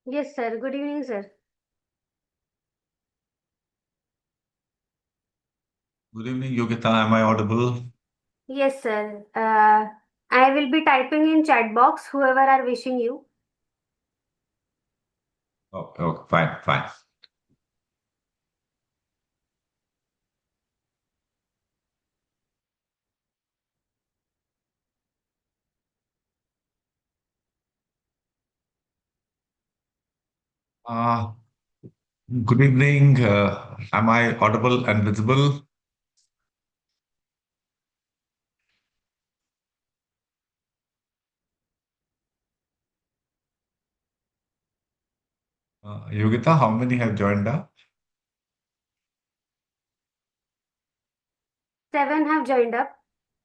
Yes, sir. Good evening, sir. Good evening, Yogita. Am I audible? Yes, sir. I will be typing in chat box whoever are wishing you. Okay, okay, fine, fine. Uh, Good evening. Am I audible and visible? Yogita, how many have joined up? Seven have joined up.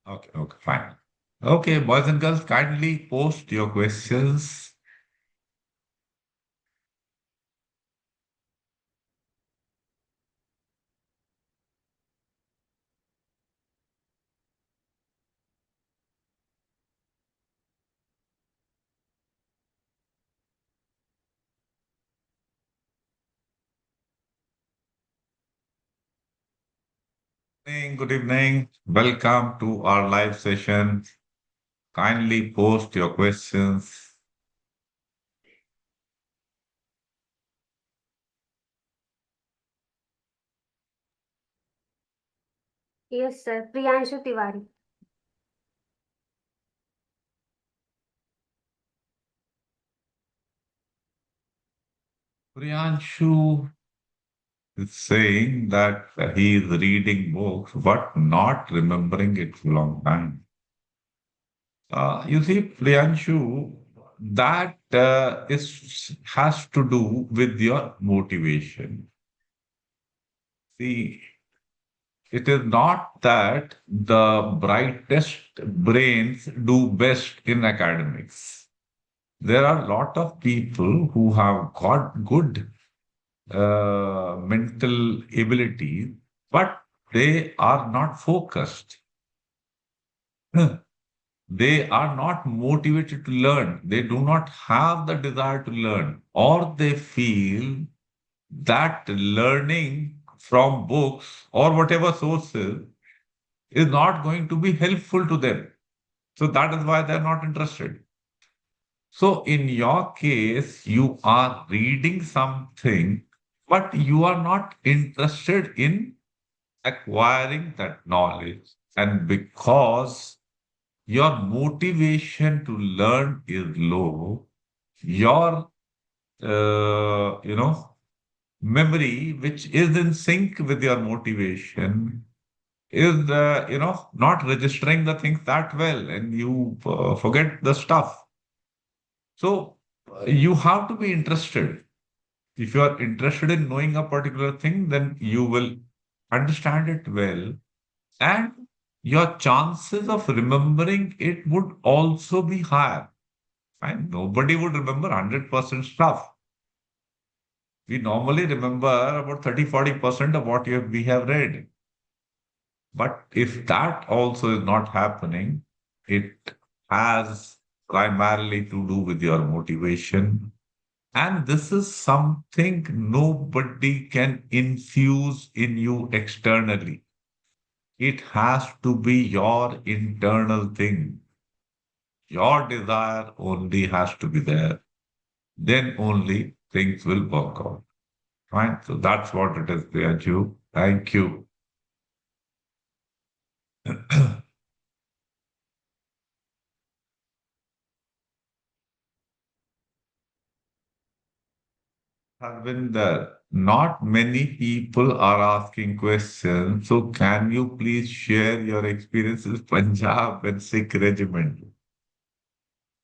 Okay, okay, fine. Okay, boys and girls, kindly post your questions. Good evening. Welcome to our live session. Kindly post your questions. Yes, sir. Priyanshu Tiwari. Priyanshu is saying that he is reading books but not remembering it for a long time. You see, Priyanshu, that is has to do with your motivation. See, it is not that the brightest brains do best in academics. There are a lot of people who have got good mental ability, but they are not focused. They are not motivated to learn. They do not have the desire to learn, or they feel that learning from books or whatever sources is not going to be helpful to them. So that is why they're not interested. So in your case, you are reading something, but you are not interested in acquiring that knowledge. And because your motivation to learn is low, your memory, which is in sync with your motivation, is not registering the things that well, and you forget the stuff. So you have to be interested. If you are interested in knowing a particular thing, then you will understand it well, and your chances of remembering it would also be higher. And nobody would remember 100% stuff. We normally remember about 30-40% of what we have read. But if that also is not happening, it has primarily to do with your motivation. And this is something nobody can infuse in you externally. It has to be your internal thing. Your desire only has to be there. Then only things will work out. Right? So that's what it is, Priyanju. Thank you. Harvinder, not many people are asking questions. So can you please share your experiences Punjab and Sikh regiment?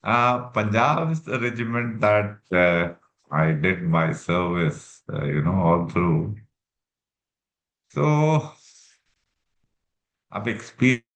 Punjab is the regiment that I did my service, all through. So I've experienced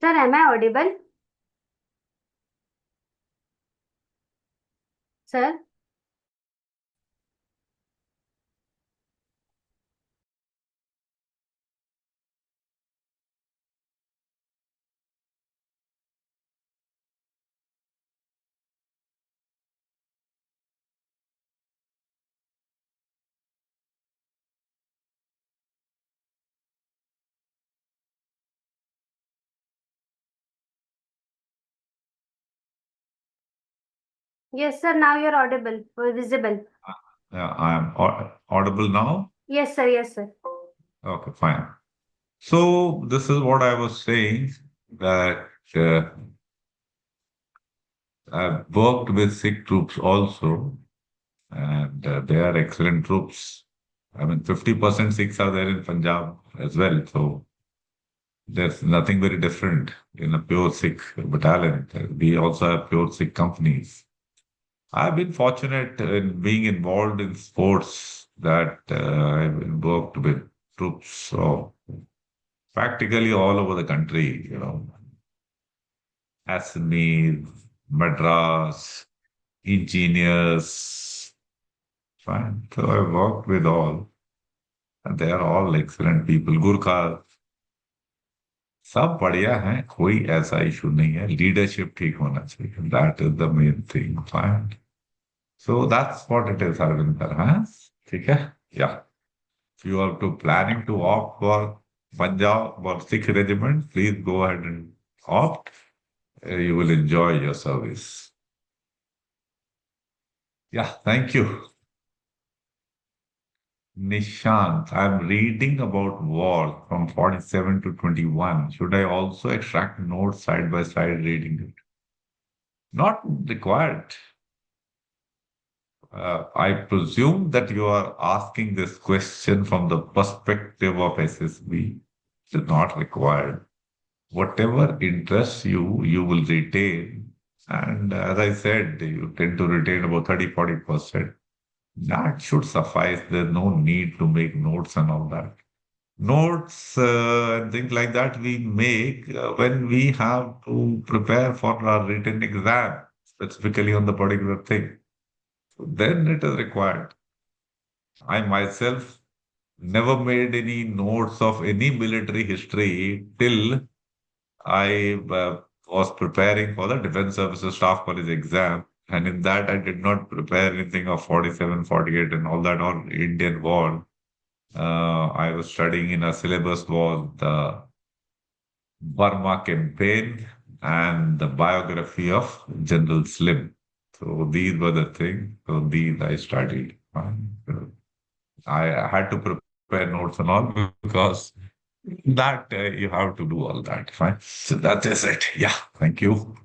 Sir, am I audible? Sir? Yes, sir, now you're audible or visible. Yeah, I am audible now. Yes, sir, yes, sir. Okay, fine. So this is what I was saying that I've worked with Sikh troops also, and they are excellent troops. I mean, 50% Sikhs are there in Punjab as well. So there's nothing very different in a pure Sikh battalion. We also have pure Sikh companies. I've been fortunate in being involved in sports that I've worked with troops of practically all over the country, Assamese, Madras, engineers. Fine. So I worked with all, and they are all excellent people. Gurkha, सब बढ़िया हैं, कोई ऐसा issue नहीं है, leadership ठीक होना चाहिए, that is the main thing. Fine. So that's what it is, Arvinder, huh? ठीक है? Yeah. If you are to planning to opt for Punjab or Sikh regiment, please go ahead and opt. You will enjoy your service. Yeah, thank you. Nishant, I'm reading about war from 47 to 21. Should I also extract notes side by side reading it? Not required. I presume that you are asking this question from the perspective of SSB. It is not required. Whatever interests you, you will retain. And as I said, you tend to retain about 30-40%. That should suffice. There's no need to make notes and all that. Notes and things like that we make when we have to prepare for our written exam, specifically on the particular thing. So then it is required. I myself never made any notes of any military history till I was preparing for the Defense Services Staff College exam. And in that, I did not prepare anything of 47, 48, and all that on Indian War. I was studying in a syllabus was the Burma campaign and the biography of General Slim. So these were the things. So these I studied. I had to prepare notes and all because that you have to do all that. Fine. So that is it. Yeah. Thank you.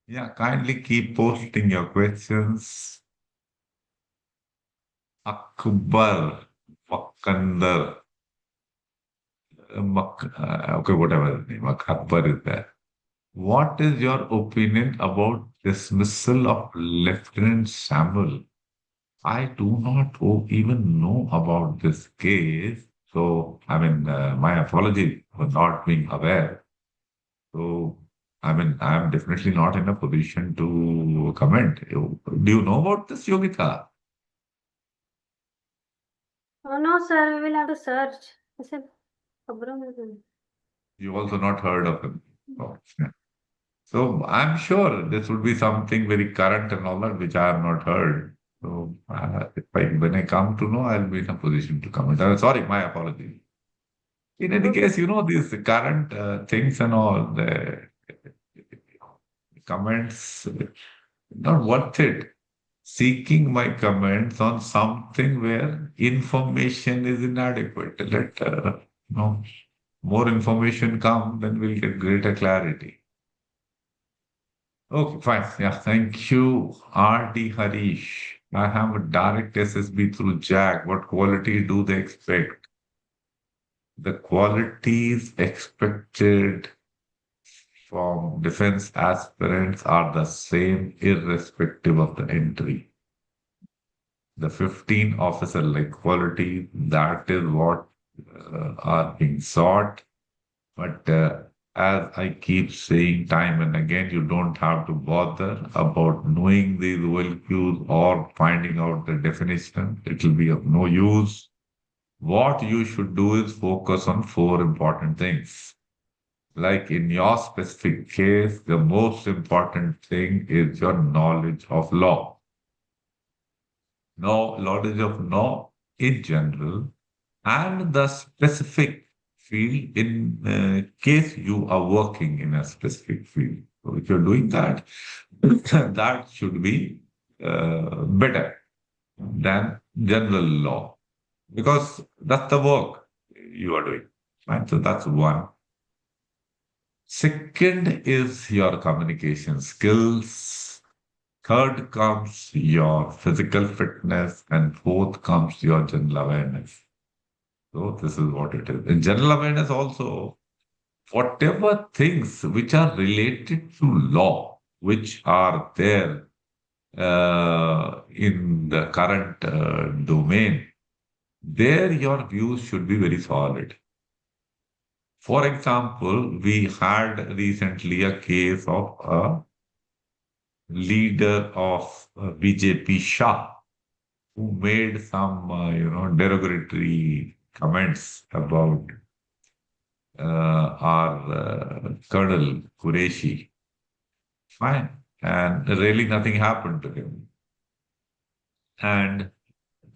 Yeah. Kindly keep posting your questions. Akbar, Makandar, okay, whatever the name, Akbar is there. What is your opinion about dismissal of Lieutenant Samuel? I do not even know about this case. So, I mean, my apology for not being aware. So, I mean, I am definitely not in a position to comment. Do you know about this, Yogita? Oh no, sir, we will have to search. ऐसे खबरों में तो- You also not heard of him. Oh, yeah. So I'm sure this would be something very current and all that, which I have not heard. So when I come to know, I'll be in a position to comment. Sorry, my apology. In any case, these current things and all, the comments, not worth it. Seeking my comments on something where information is inadequate. Let more information come, then we'll get greater clarity. Okay, fine. Yeah, thank you, R.D. Harish. I have a direct SSB through Jack. What quality do they expect? The qualities expected from defense aspirants are the same irrespective of the entry. The 15 officer-like quality, that is what are being sought. But as I keep saying time and again, you don't have to bother about knowing these OLQs or finding out the definition. It will be of no use. What you should do is focus on four important things. Like in your specific case, the most important thing is your knowledge of law. No knowledge of law in general and the specific field in case you are working in a specific field. So if you're doing that, that should be better than general law because that's the work you are doing. Right? So that's one. Second is your communication skills. Third comes your physical fitness, and fourth comes your general awareness. So this is what it is. In general awareness also, whatever things which are related to law, which are there in the current domain, there your views should be very solid. For example, we had recently a case of a leader of BJP Shah who made some, derogatory comments about our Colonel Qureshi. Fine. And really nothing happened to him. And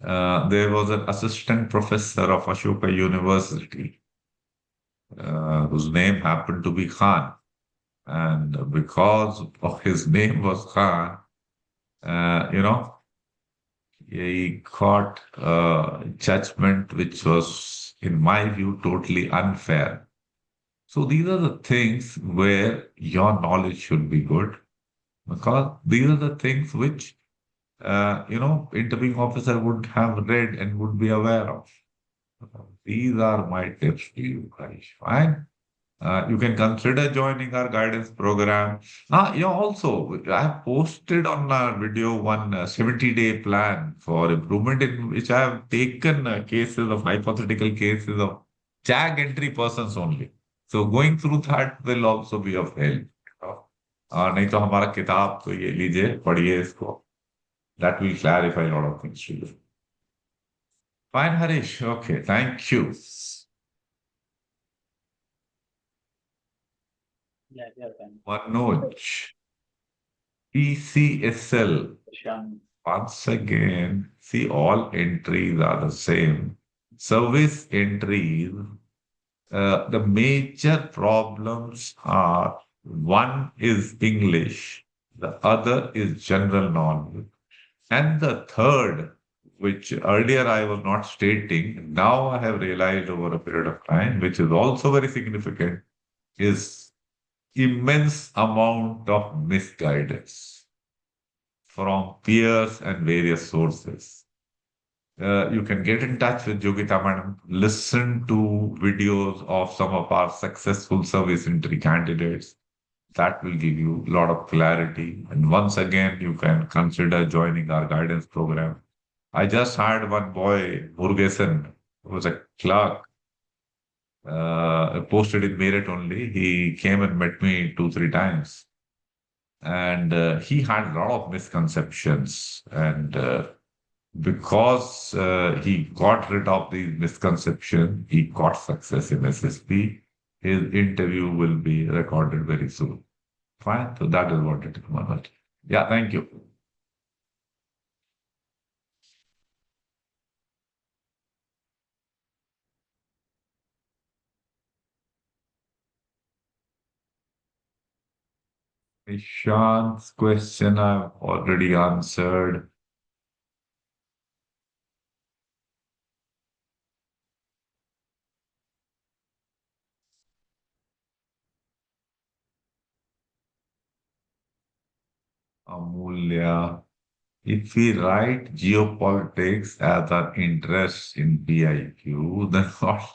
there was an assistant professor of Ashoka University whose name happened to be Khan. And because of his name was Khan, he got judgment which was, in my view, totally unfair. So these are the things where your knowledge should be good because these are the things which, interviewing officer would have read and would be aware of. These are my tips to you guys. Fine. You can consider joining our guidance program. Also, I have posted on our video one 70-day plan for improvement in which I have taken cases of hypothetical cases of JAG entry persons only. So going through that will also be of help. नहीं तो हमारा किताब तो ये लीजिए पढ़िए इसको. That will clarify a lot of things to you. Fine, Harish. Okay, thank you. Manoj. PCSL. Once again, see, all entries are the same. Service entries, the major problems are one is English, the other is general knowledge, and the third, which earlier I was not stating, now I have realized over a period of time, which is also very significant, is immense amount of misguidance from peers and various sources. You can get in touch with Yogita Madam, listen to videos of some of our successful service entry candidates. That will give you a lot of clarity. And once again, you can consider joining our guidance program. I just had one boy, Murugesan, who was a clerk, posted in Merit only. He came and met me 2, 3 times. And he had a lot of misconceptions. And because he got rid of these misconceptions, he got success in SSP. His interview will be recorded very soon. Fine. So that is what it is, Manoj. Yeah, thank you. Nishant's question I've already answered. Amulya. If we write geopolitics as our interest in PIQ, then what?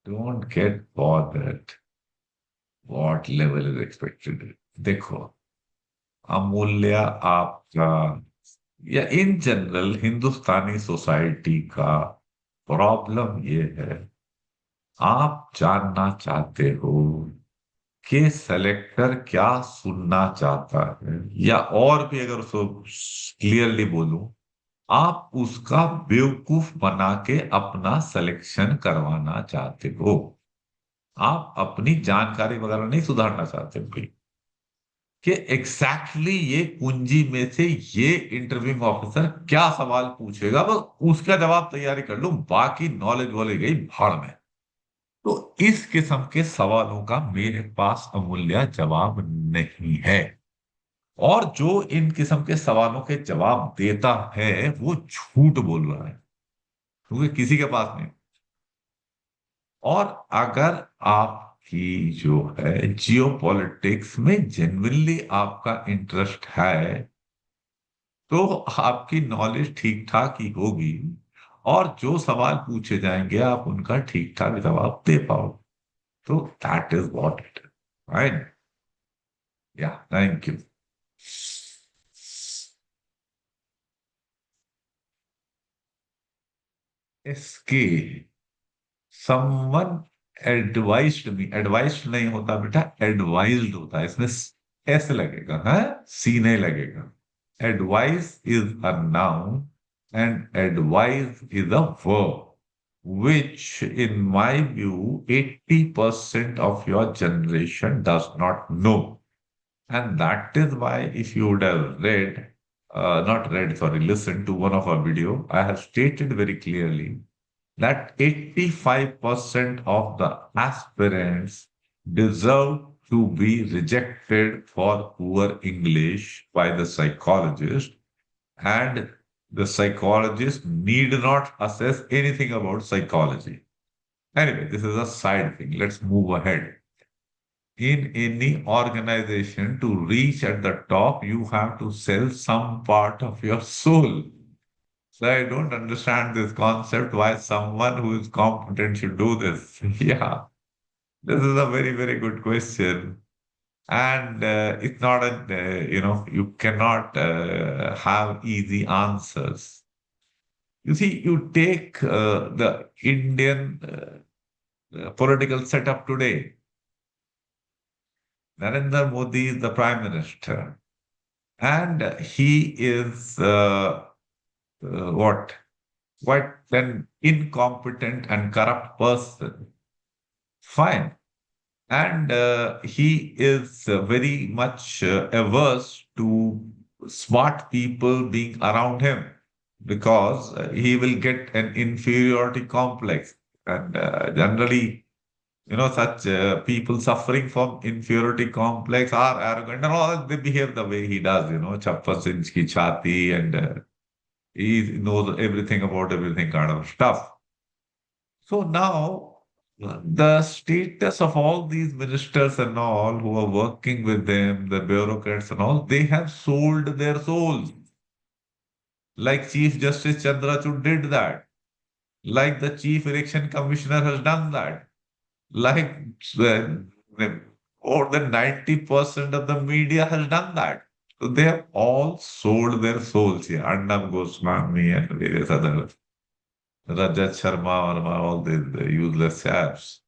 Don't get bothered. What level is expected? देखो, अमूल्य आपका या in general Hindustani society का problem ये है, आप जानना चाहते हो कि सेलेक्टर क्या सुनना चाहता है, या और भी अगर उसको क्लियरली बोलूं, आप उसका बेवकूफ बना के अपना सिलेक्शन करवाना चाहते हो। आप अपनी जानकारी वगैरह नहीं सुधारना चाहते भाई, कि एग्जैक्टली ये कुंजी में से ये इंटरव्यूइंग ऑफिसर क्या सवाल पूछेगा, बस उसका जवाब तैयारी कर लो, बाकी नॉलेज वॉलेज गई भाड़ में। तो इस किस्म के सवालों का मेरे पास अमूल्य जवाब नहीं है। और जो इन किस्म के सवालों के जवाब देता है वो झूठ बोल रहा है, क्योंकि किसी के पास नहीं। और अगर आपकी जो है जियो पॉलिटिक्स में जेन्युइनली आपका इंटरेस्ट है, तो आपकी नॉलेज ठीक ठाक ही होगी, और जो सवाल पूछे जाएंगे आप उनका ठीक ठाक जवाब दे पाओ। तो that is what it is, right? या, थैंक यू। इसकी समवन एडवाइज्ड मी, एडवाइज्ड नहीं होता बेटा, एडवाइज्ड होता है, इसमें एस लगेगा, है, सी नहीं लगेगा। Advice is a noun and advice is a verb, which in my view 80% of your generation does not know. And that is why if you would have read, not read, sorry, listened to one of our video, I have stated very clearly that 85% of the aspirants deserve to be rejected for poor English by the psychologist, and the psychologist need not assess anything about psychology. Anyway, this is a side thing. Let's move ahead. In any organization, to reach at the top, you have to sell some part of your soul. So I don't understand this concept why someone who is competent should do this. Yeah, this is a very, very good question. And it's not a, you cannot have easy answers. You see, you take the Indian political setup today. Narendra Modi is the prime minister, and he is what? Quite an incompetent and corrupt person. Fine. And he is very much averse to smart people being around him, because he will get an inferiority complex. And generally, such people suffering from inferiority complex are arrogant and all, they behave the way he does, chappa inch ki chati, and he knows everything about everything kind of stuff. So now, the status of all these ministers and all who are working with them, the bureaucrats and all, they have sold their souls. Like Chief Justice Chandrachud did that. Like the Chief Election Commissioner has done that. Like uh, more than 90% of the media has done that. So they have all sold their souls here. Arnab Goswami and various other Rajat Sharma, Verma, all these useless chaps.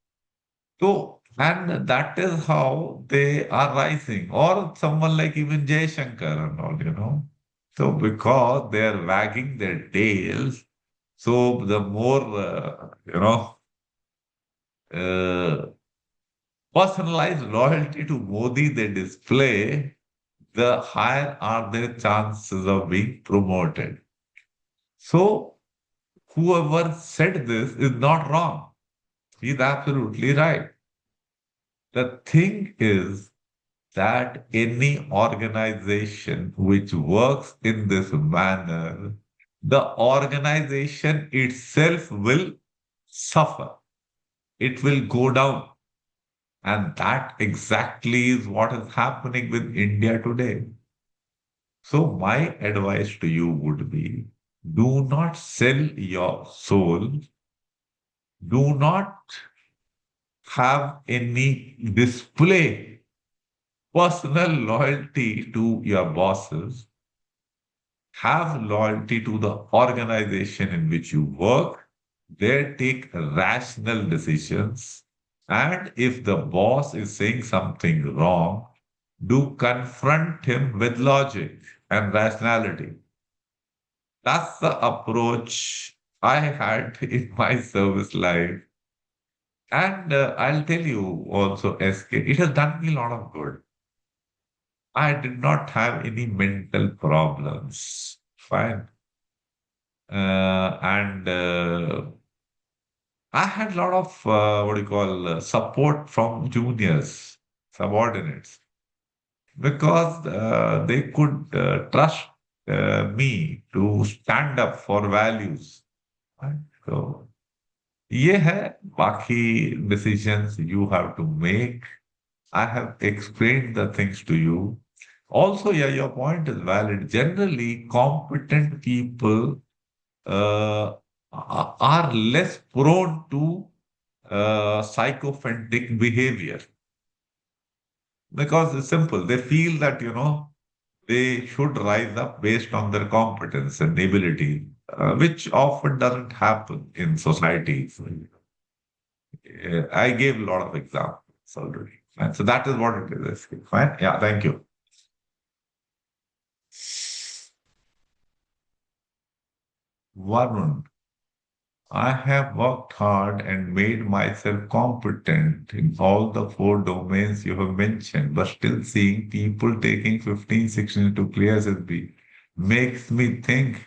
So, and that is how they are rising. Or someone like even Jay Shankar and all. So, because they are wagging their tails, so the more, uh, personalized loyalty to Modi they display, the higher are their chances of being promoted. So, whoever said this is not wrong. He's absolutely right. The thing is that any organization which works in this manner, the organization itself will suffer. It will go down. And that exactly is what is happening with India today. So, my advice to you would be, do not sell your soul, do not have any display personal loyalty to your bosses. have loyalty to the organization in which you work. They take rational decisions. And if the boss is saying something wrong, do confront him with logic and rationality. That's the approach I had in my service life. And I'll tell you also, SK, it has done me a lot of good. I did not have any mental problems. Fine. And I had a lot of what do you call support from juniors, subordinates, because they could trust me to stand up for values. Right? So ये है बाकी decisions you have to make. I have explained the things to you. Also, yeah, your point is valid. Generally, competent people are less prone to psychophantic behavior because it's simple. They feel that, they should rise up based on their competence and ability, which often doesn't happen in society. So, I gave a lot of examples already. And so that is what it is. Fine. Yeah, thank you. Varun, I have worked hard and made myself competent in all the four domains you have mentioned, but still seeing people taking 15, 16 to clear SSB makes me think,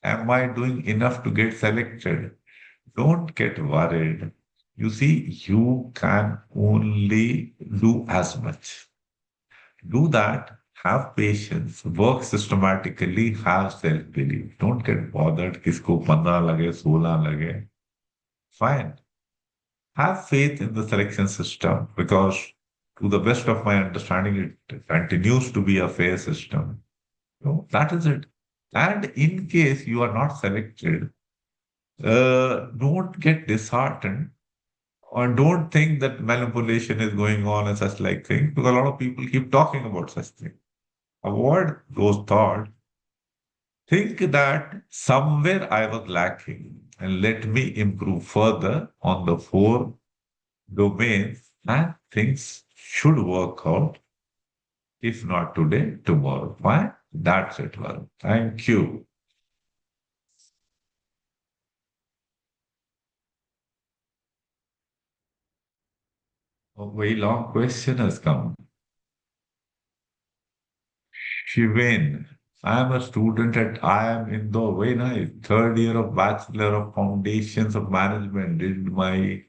am I doing enough to get selected? Don't get worried. You see, you can only do as much. Do that, have patience, work systematically, have self-belief. Don't get bothered किसको 15 लगे 16 लगे. Fine. Have faith in the selection system because to the best of my understanding, it continues to be a fair system. So that is it. And in case you are not selected, don't get disheartened or don't think that manipulation is going on and such like things because a lot of people keep talking about such things. Avoid those thoughts. Think that somewhere I was lacking and let me improve further on the four domains and things should work out. If not today, tomorrow. Fine. That's it, Varun. Thank you. A very long question has come. Shivain, I am a student at IIM Indore. Very nice. Third year of Bachelor of Foundations of Management. Did my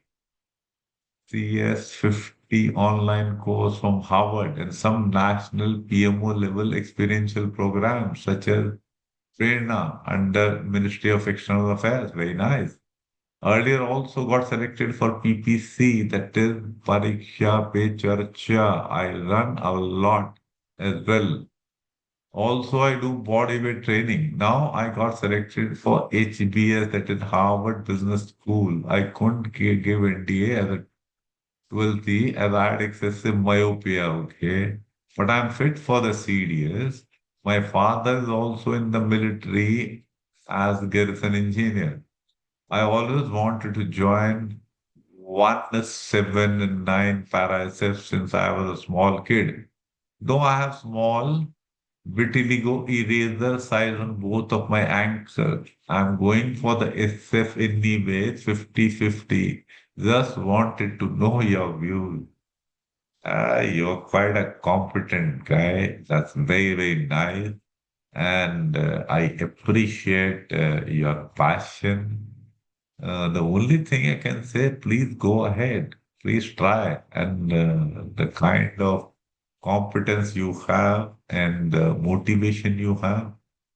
CS50 online course from Harvard and some national PMO level experiential programs such as Prerna under Ministry of External Affairs. Very nice. Earlier also got selected for PPC, that is Pariksha Pe Charcha. I run a lot as well. Also, I do bodyweight training. Now I got selected for HBS, that is Harvard Business School. I couldn't give NDA as a 12th as I had excessive myopia, okay? But I'm fit for the CDS. My father is also in the military as garrison engineer. I always wanted to join 1, 7, and 9 para SF since I was a small kid. Though I have small vitiligo eraser size on both of my ankles, I'm going for the SF anyway, 50-50. Just wanted to know your views. You're quite a competent guy. That's very, very nice. And I appreciate your passion. The only thing I can say, please go ahead. Please try. And the kind of competence you have and motivation you have,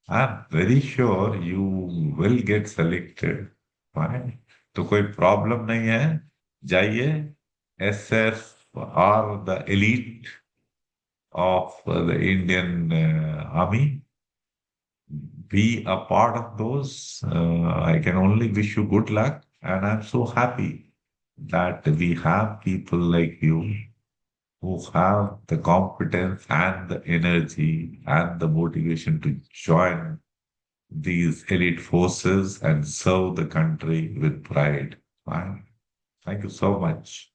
I'm very sure you will get selected. Fine. तो कोई problem नहीं है. जाइए. SS are the elite of the Indian army. Be a part of those. I can only wish you good luck. And I'm so happy that we have people like you who have the competence and the energy and the motivation to join these elite forces and serve the country with pride. Fine. Thank you so much.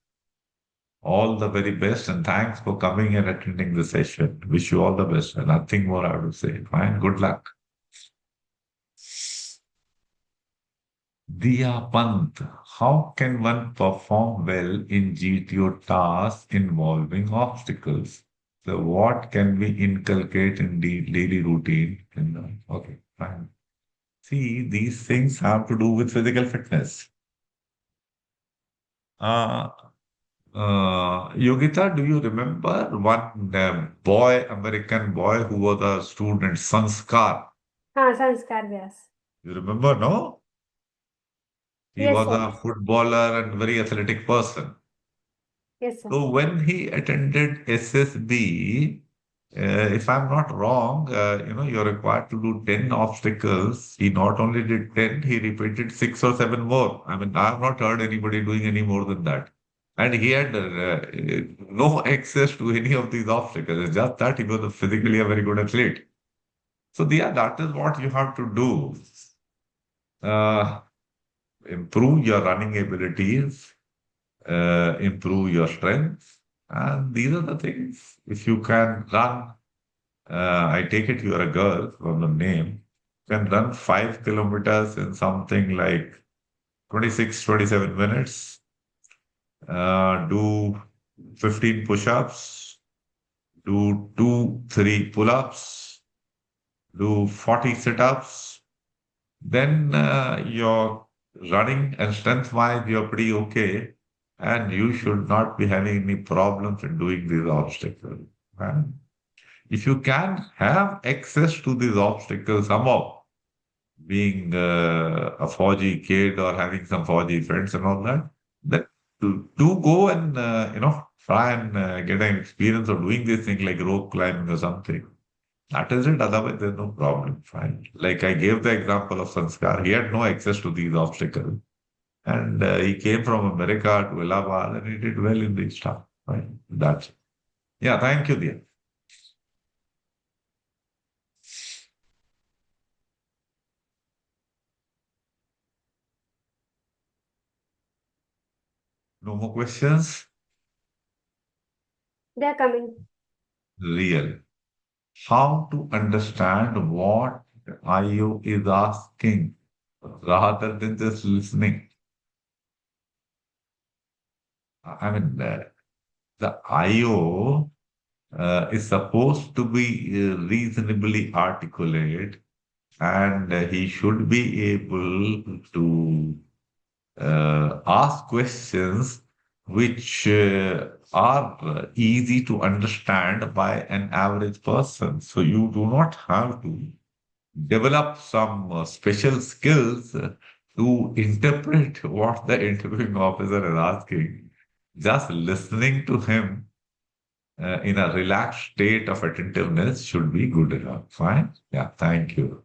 All the very best, and thanks for coming and attending the session. Wish you all the best, and nothing more I would say. Fine. Good luck. Diya Pant, how can one perform well in GTO tasks involving obstacles? So what can we inculcate in the daily routine? Okay, fine. See, these things have to do with physical fitness. Uh, Yogita, do you remember one boy, American boy who was a student, Sanskar? हाँ संस्कार व्यास. You remember, no? He Yes was sir. a footballer and very athletic person. Yes sir. So when he attended SSB, if I'm not wrong, you're required to do 10 obstacles. He not only did 10, he repeated 6 or 7 more. I mean, I've not heard anybody doing any more than that. And he had no access to any of these obstacles. It's just that he was physically a very good athlete. So, yeah, that is what you have to do. Uh, Improve your running abilities, improve your strength. And these are the things. If you can run, I take it you're a girl from the name, can run 5 kilometers in something like 26, 27 minutes, do 15 push-ups, do 2, 3 pull-ups, do 40 sit-ups, then your running and strength-wise, you're pretty okay, and you should not be having any problems in doing these obstacles. And if you can have access to these obstacles somehow, being a Fauji kid or having some Fauji friends and all that, then do go and try and get an experience of doing this thing like rope climbing or something. That is it. Otherwise, there's no problem. Fine. Like I gave the example of Sanskar. He had no access to these obstacles. And he came from America to Allahabad and he did well in the stuff. Right. That's it. Yeah. Thank you, dear. No more questions? They are coming. Real. How to understand what IO is asking rather than just listening. I mean, the IO is supposed to be reasonably articulate and he should be able to ask questions which are easy to understand by an average person. So you do not have to develop some special skills to interpret what the interviewing officer is asking. Just listening to him in a relaxed state of attentiveness should be good enough. Fine? Yeah, thank you.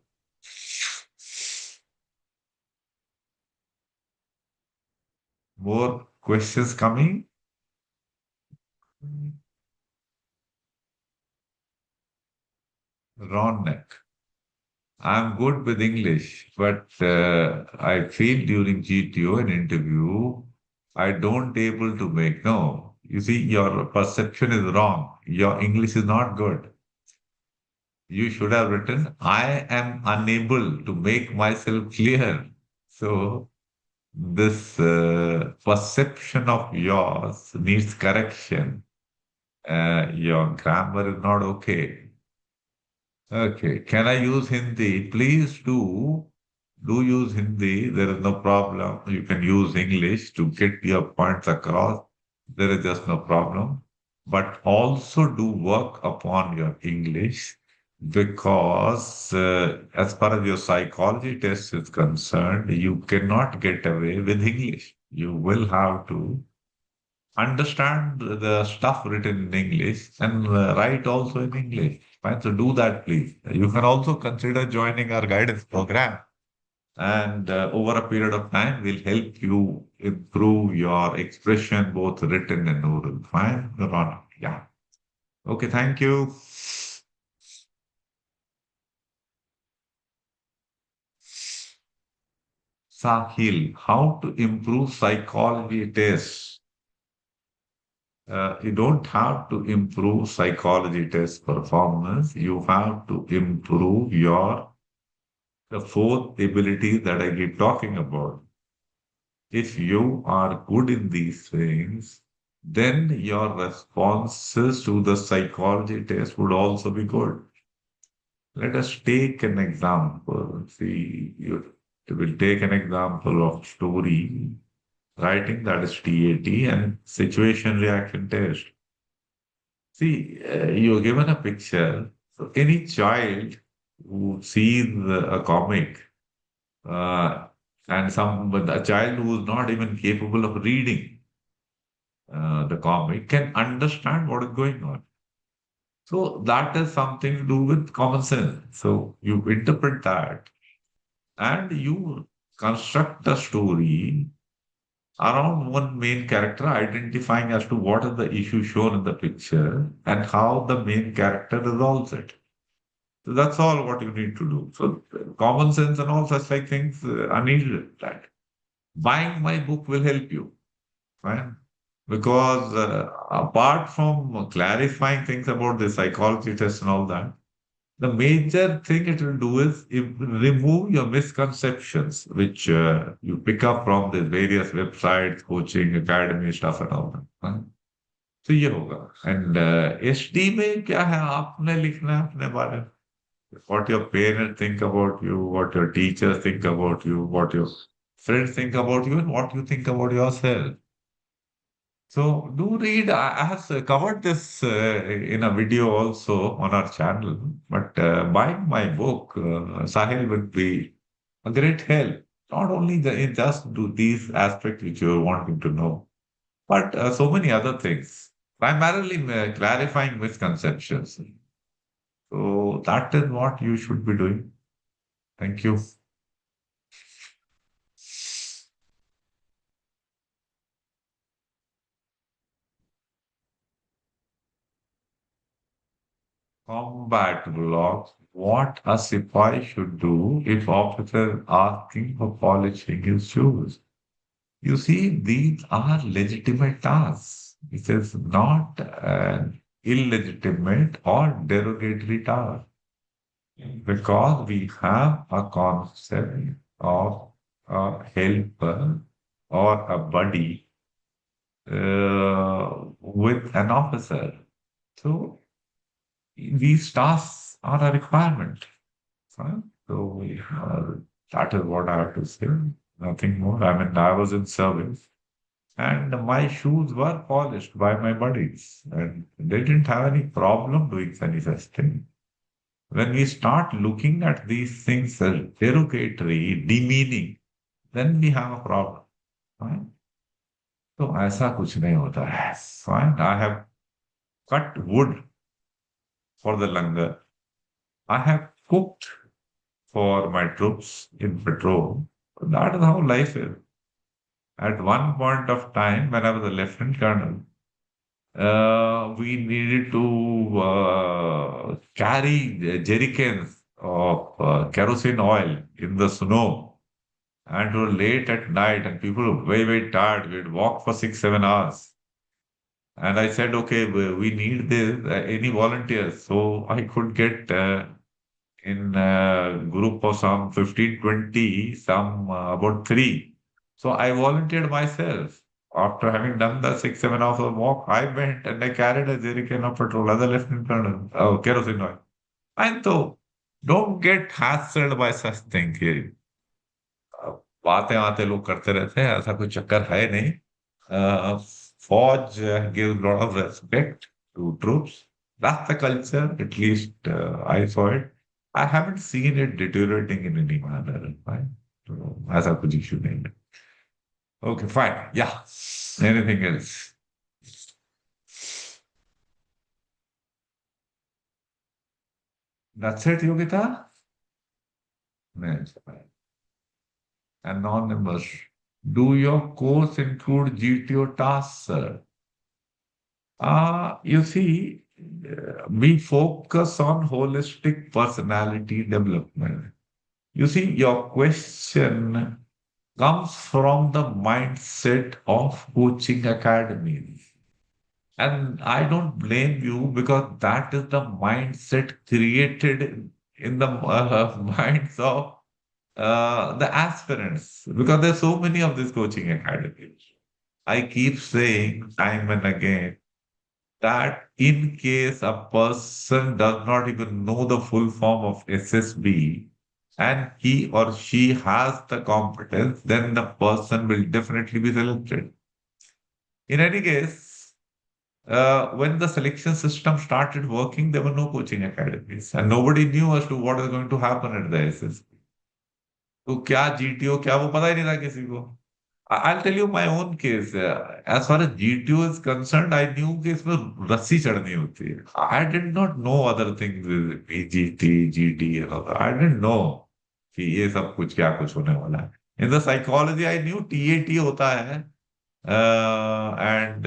More questions coming? Ron neck. I'm good with English, but I feel during GTO and interview, I don't able to make. No, you see, your perception is wrong. Your English is not good. You should have written, I am unable to make myself clear. So this perception of yours needs correction. Your grammar is not okay. Okay. Can I use Hindi? Please do. Do use Hindi. There is no problem. You can use English to get your points across. There is just no problem. But also do work upon your English because as far as your psychology test is concerned, you cannot get away with English. You will have to understand the stuff written in English and write also in English. Fine, so do that, please. You can also consider joining our guidance program, and over a period of time, we'll help you improve your expression, both written and oral. Fine, Ron. Yeah. Okay, thank you. Sahil, how to improve psychology tests. You don't have to improve psychology test performance. You have to improve the fourth ability that I keep talking about. If you are good in these things, then your responses to the psychology test would also be good. Let us take an example. See, you will take an example of story writing, that is TAT, and situation reaction test. See, you're given a picture. So any child who sees a comic, uh, and but a child who is not even capable of reading the comic can understand what is going on. So that is something to do with common sense. So you interpret that and you construct a story around one main character, identifying as to what is the issue shown in the picture and how the main character resolves it. So that's all what you need to do. So common sense and all such like things are needed. That buying my book will help you, right? Because apart from clarifying things about the psychology test and all that, the major thing it will do is remove your misconceptions, which you pick up from the various websites, coaching, academy stuff and all that. Right? तो ये होगा and SD में क्या है आपने लिखना है अपने बारे में what your parents think about you, what your teachers think about you, what your friends think about you, and what you think about yourself. So do read. I have covered this in a video also on our channel. But buying my book, Sahil, would be a great help. Not only in just do these aspects which you're wanting to know, but so many other things. Primarily clarifying misconceptions. So that is what you should be doing. Thank you. Combat blocks. What a Sipai should do if officer asking for polishing his shoes. You see, these are legitimate tasks. It is not an illegitimate or derogatory task because we have a concept of a helper or a buddy with an officer. So these tasks are a requirement. Right? So that is what I have to say. Nothing more. I mean, I was in service and my shoes were polished by my buddies and they didn't have any problem doing any such thing. When we start looking at these things as derogatory, demeaning, then we have a problem. Right? तो ऐसा कुछ नहीं होता है. Fine. I have cut wood for the langar. I have cooked for my troops in patrol. That is how life is. At one point of time, when I was a lieutenant colonel, we needed to carry jerrycans of kerosene oil in the snow. And we were late at night, and people were very, very tired. We'd walk for 6, 7 hours. And I said, okay, we need this. Any volunteers? So I could get in a group of some 15, 20, some about three. So I volunteered myself. After having done the 6, 7 hours of walk, I went and I carried a jerrycan of petrol as a lieutenant colonel, kerosene oil. And so don't get hassled by such things here. बातें आते लोग करते रहते हैं ऐसा कोई चक्कर है नहीं फौज gives a lot of respect to troops. That's the culture, at least I saw it. I haven't seen it deteriorating in any manner. Right? So, ऐसा कुछ issue नहीं है. Okay, fine. Yeah. Anything else? That's it, Yogita? No, it's fine. Anonymous. Do your course include GTO tasks, sir? You see, we focus on holistic personality development. You see, your question comes from the mindset of coaching academies. And I don't blame you because that is the mindset created in the minds of the aspirants because there's so many of these coaching academies. I keep saying time and again that in case a person does not even know the full form of SSB and he or she has the competence, then the person will definitely be selected. In any case, when the selection system started working, there were no coaching academies and nobody knew as to what is going to happen at the SSB. तो क्या GTO क्या वो पता ही नहीं था किसी को. I'll tell you my own case. As far as GTO is concerned, I knew कि इसमें रस्सी चढ़नी होती है. I did not know other things with PGT, GT and all that. I didn't know कि ये सब कुछ क्या कुछ होने वाला है. In the psychology, I knew TAT होता है. And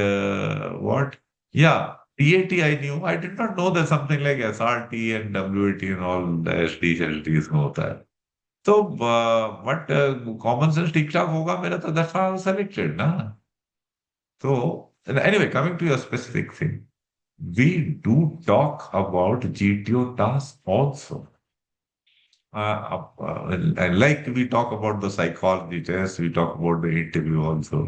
what? Yeah, TAT I knew. I did not know there's something like SRT and WAT and all the SD, LT इसमें होता है. तो बट कॉमन सेंस ठीक ठाक होगा मेरा तो that's why I was selected ना. तो anyway coming to your specific thing, we do talk about GTO tasks also. And like we talk about the psychology test, we talk about the interview also.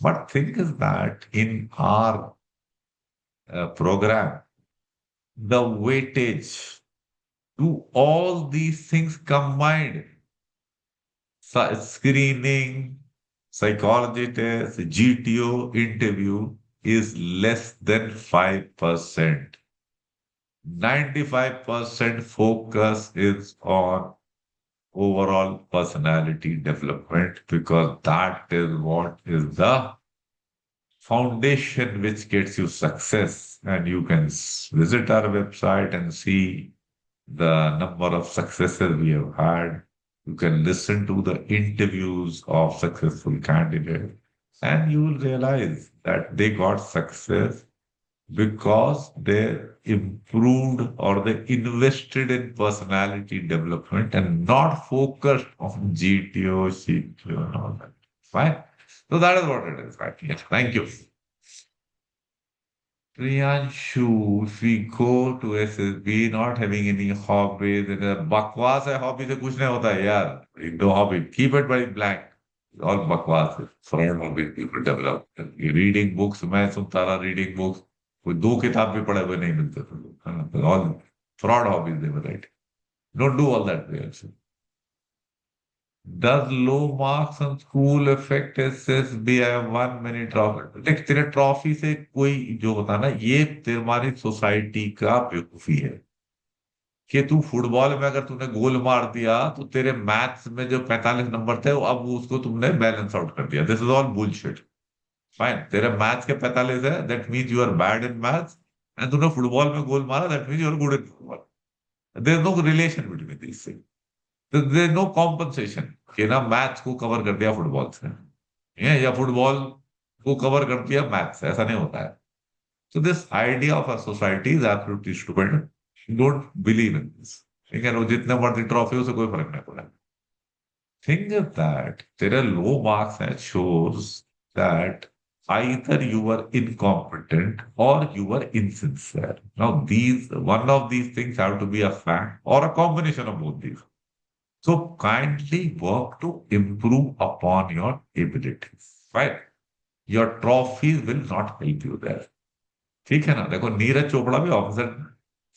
But thing is that in our program, the weightage to all these things combined, screening, psychology test, GTO interview is less than 5%. 95% focus is on overall personality development because that is what is the foundation which gets you success. And you can visit our website and see the number of successes we have had. You can listen to the interviews of successful candidates, and you will realize that they got success because they improved or they invested in personality development and not focused on GTO, CTO, and all that. Fine. So that is what it is. Right? Yes. Thank you. Priyanshu, if we go to SSB not having any hobbies, and बकवास है hobby से कुछ नहीं होता है यार. No hobby. Keep it very blank. All बकवास है. Fraud hobbies people develop. Reading books, मैं सुनता रहा reading books. कोई दो किताब भी पढ़े हुए नहीं मिलते थे. All fraud hobbies they were writing. Don't do all that, Priyanshu. Does low marks on school affect SSB? I have one mini trophy. देख तेरे ट्रॉफी से कोई जो होता है ना ये तुम्हारी सोसाइटी का बेवकूफी है कि तू फुटबॉल में अगर तूने गोल मार दिया तो तेरे मैथ्स में जो 45 नंबर थे वो अब उसको तुमने बैलेंस आउट कर दिया. This is all bullshit. Fine, तेरे मैथ्स के 45 है that means you are bad in maths and तूने फुटबॉल में गोल मारा that means you are good in football. There is no relation between this thing. There is no compensation कि ना maths को cover कर दिया फुटबॉल से या फुटबॉल को कवर कर दिया मैथ्स से. ऐसा नहीं होता है. So this idea of a society is absolutely stupid. Don't believe in this. ठीक है ना, वो जितने मर्जी ट्रॉफी उसे कोई फर्क नहीं पड़ा. Thing is that there are low marks that shows that either you were incompetent or you were insincere. Now these one of these things have to be a fact or a combination of both these. So kindly work to improve upon your abilities. Right? Your trophies will not help you there. ठीक है ना. देखो नीरज चोपड़ा भी officer,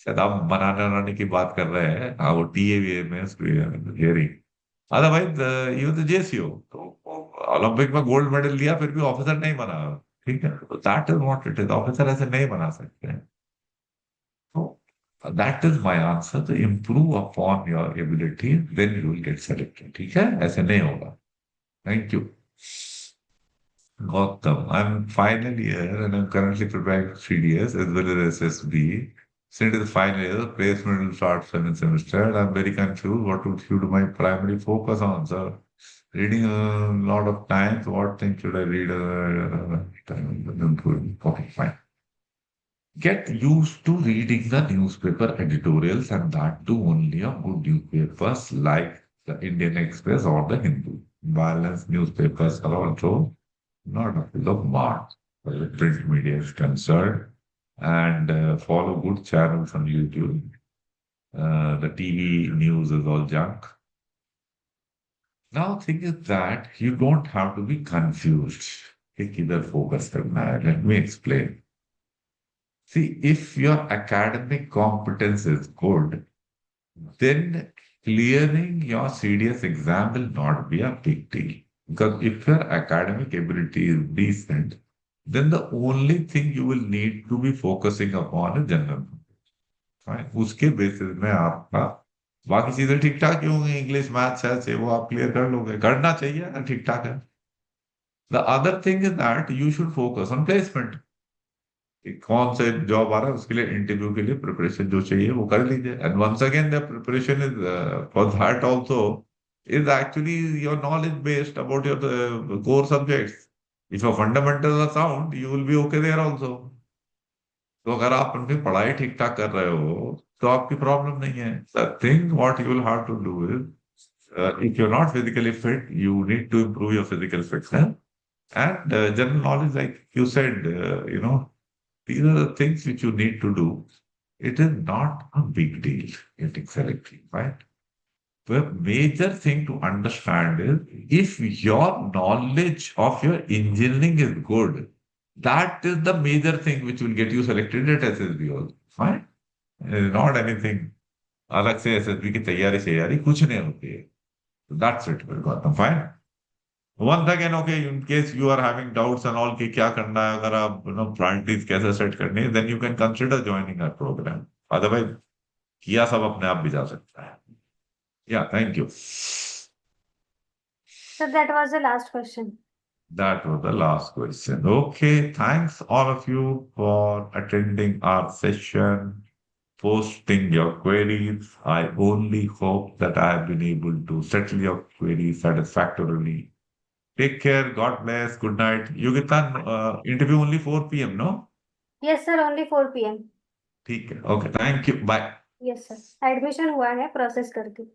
शायद आप बनाने बनाने की बात कर रहे हैं. हाँ वो टीए में hearing. Otherwise you the JCO तो ओलंपिक में गोल्ड मेडल लिया फिर भी ऑफिसर नहीं बना. ठीक है, तो that is what it is. Officer ऐसे नहीं बना सकते हैं. तो that is my answer. To improve upon your ability then you will get selected. ठीक है, ऐसे नहीं होगा. Thank you. Gautam, I'm final year and I'm currently preparing for 3DS as well as SSB. Since it is final year, placement will start second semester and I'm very confused what should my primary focus on, sir. Reading a lot of times, what things should I read? Okay, fine. Get used to reading the newspaper editorials and that too only of good newspapers like the Indian Express or the Hindu. balanced newspapers are also not up to the mark where the print media is concerned, and follow good channels on YouTube. The TV news is all junk. Now, thing is that you don't have to be confused. कि किधर focus करना है? Let me explain. See, if your academic competence is good, then clearing your CDS exam will not be a big deal. Because if your academic ability is decent, then the only thing you will need to be focusing upon is general knowledge. Fine. उसके basis में आपका बाकी चीजें ठीक ठाक ही होंगी, English maths है वो आप क्लियर कर लोगे, करना चाहिए अगर ठीक ठाक है. The other thing is that you should focus on placement. कि कौन से जॉब आ रहा है उसके लिए इंटरव्यू के लिए प्रिपरेशन जो चाहिए वो कर लीजिए. And once again the preparation is for that also is actually your knowledge based about your core subjects. If your fundamentals are sound, you will be okay there also. तो अगर आप अपनी पढ़ाई ठीक ठाक कर रहे हो तो आपकी प्रॉब्लम नहीं है. The thing what you will have to do is, if you're not physically fit, you need to improve your physical fitness and general knowledge, like you said, these are the things which you need to do. It is not a big deal getting selected, right? The major thing to understand is if your knowledge of your engineering is good, that is the major thing which will get you selected at SSB also. Fine? Not anything. अलग से SSB की तैयारी शेयारी कुछ नहीं होती है. That's it, Gautam. Fine. Once again, okay, in case you are having doubts and all कि क्या करना है, अगर आप priorities कैसे set करनी है, then you can consider joining our program. Otherwise, किया सब अपने आप भी जा सकता है. Yeah, thank you. So that was the last question. That was the last question. Okay, thanks all of you for attending our session, posting your queries. I only hope that I have been able to settle your queries satisfactorily. Take care. God bless. Good night. Yogita, interview only 4 p.m., no? Yes sir, only 4 p.m. ठीक है. Okay, thank you. Bye. Yes sir. Admission हुआ है, process करके.